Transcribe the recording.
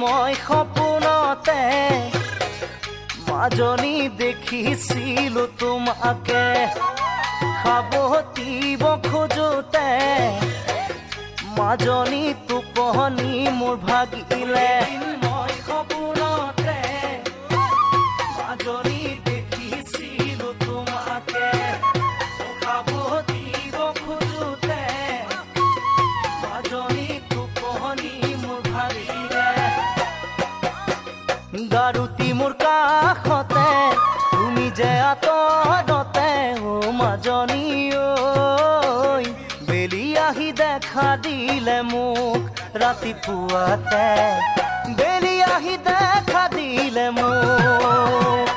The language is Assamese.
মই সপোনতে মাজনী দেখিছিলো তোমাকে সাৱটিব খোজোতে মাজনী টোপনি মোৰ ভাগিলে মই সপোনতে মাজনী দেখিছিলো তোমাকে সাৱটিব খোজোতে মাজনী টোপনি মোৰ ভাগিলে গাৰুতি মোৰ কাষতে তুমি যে আঁতৰতে ও মাজনী ঐ বেলি আহি দেখা দিলে মোক ৰাতিপুৱাতে বেলি আহি দেখা দিলে মোক